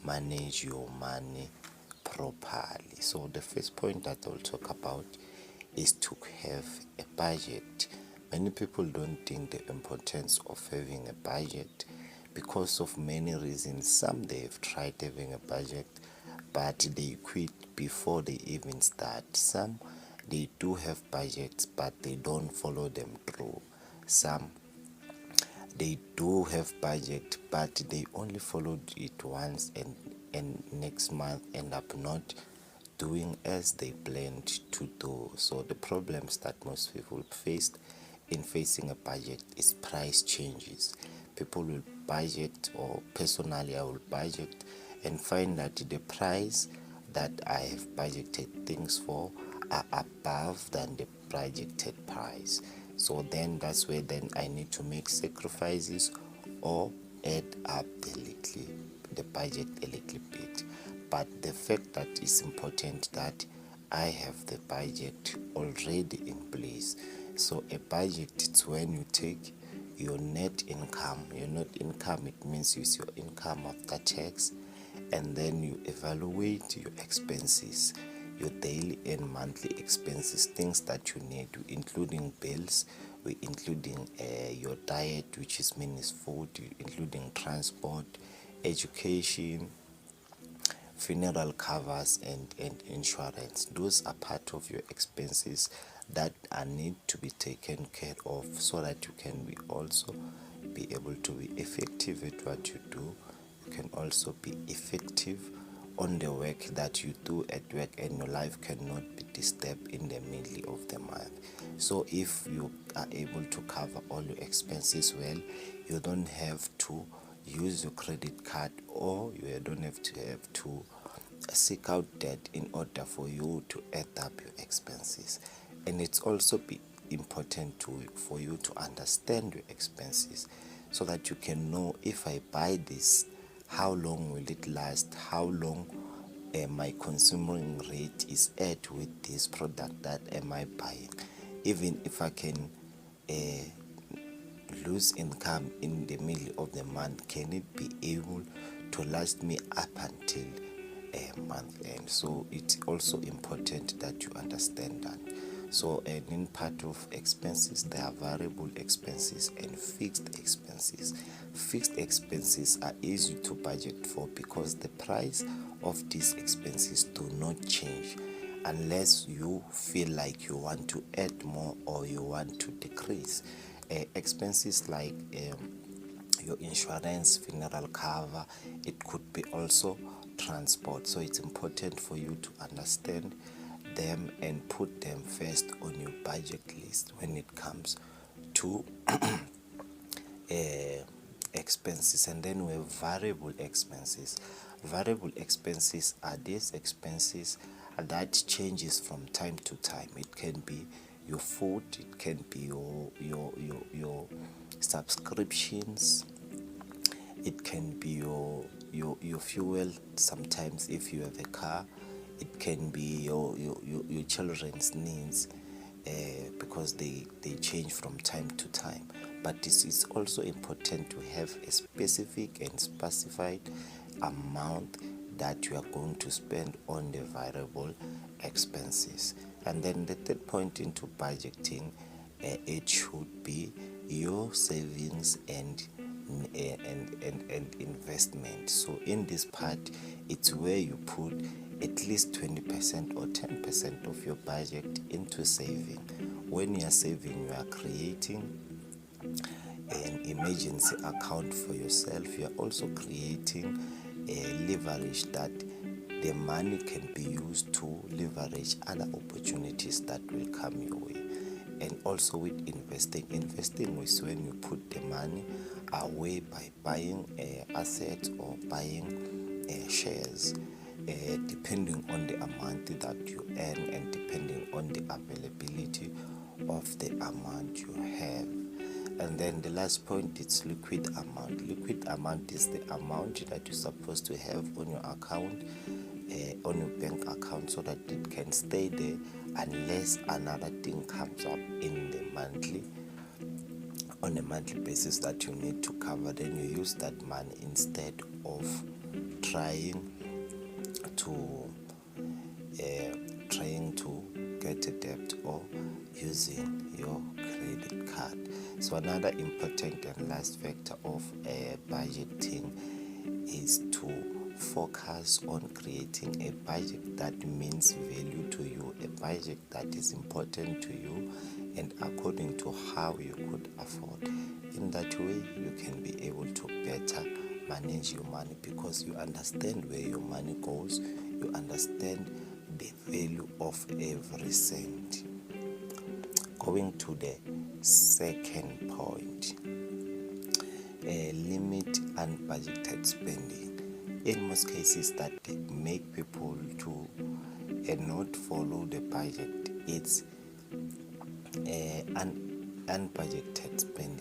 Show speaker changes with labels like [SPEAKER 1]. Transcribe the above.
[SPEAKER 1] manage your money properly. So the first point that I'll talk about is to have a budget. Many people don't think the importance of having a budget because of many reasons. Some they've tried having a budget but they quit before they even start. Some they do have budgets but they don't follow them through. Some they do have budget but they only followed it once, and next month end up not doing as they planned to do. So the problems that most people faced in facing a budget is price changes. People will budget, or personally I will budget and find that the price that I have budgeted things for are above than the projected price. So then that's where then I need to make sacrifices or add up the budget a little bit. But the fact that it's important that I have the budget already in place. So a budget, it's when you take your net income. Your net income, it means use your income after tax, and then you evaluate your expenses, your daily and monthly expenses, things that you need, including bills, including your diet, which is means food, including transport, education, funeral covers, and insurance. Those are part of your expenses that are need to be taken care of, so that you can be also be able to be effective at what you do. You can also be effective on the work that you do at work, and your life cannot be disturbed in the middle of the month. So if you are able to cover all your expenses well, you don't have to use your credit card, or you don't have to seek out debt in order for you to add up your expenses. And it's also important for you to understand your expenses, so that you can know, if I buy this, how long will it last, how long my consuming rate is at with this product that am I buying. Even if I can lose income in the middle of the month, can it be able to last me up until month end? So it's also important that you understand that. So, and in part of expenses, there are variable expenses and fixed expenses. Fixed expenses are easy to budget for because the price of these expenses do not change unless you feel like you want to add more or you want to decrease. Expenses like your insurance, funeral cover, it could be also transport. So it's important for you to understand them and put them first on your budget list when it comes to expenses. And then we have variable expenses. Variable expenses are these expenses that changes from time to time. It can be your food, it can be your subscriptions, it can be your fuel. Sometimes if you have a car, it can be your children's needs, because they change from time to time. But it is also important to have a specific and specified amount that you are going to spend on the variable expenses. And then the third point into budgeting, it should be your savings and investment. So in this part, it's where you put at least 20% or 10% of your budget into saving. When you are saving, you are creating an emergency account for yourself. You are also creating a leverage that the money can be used to leverage other opportunities that will come your way. And also with investing is when you put the money away by buying assets or buying shares, depending on the amount that you earn and depending on the availability of the amount you have. And then the last point is liquid amount. Liquid amount is the amount that you're supposed to have on your account, on your bank account, so that it can stay there unless another thing comes up on a monthly basis that you need to cover. Then you use that money instead of trying to get a debt or using your credit card. So another important and last factor of budgeting is to focus on creating a budget that means value to you, a budget that is important to you and according to how you could afford. In that way, you can be able to better manage your money because you understand where your money goes, you understand the value of every cent. Going to the second point, limit unbudgeted spending. In most cases that make people to not follow the budget, it's unbudgeted spending.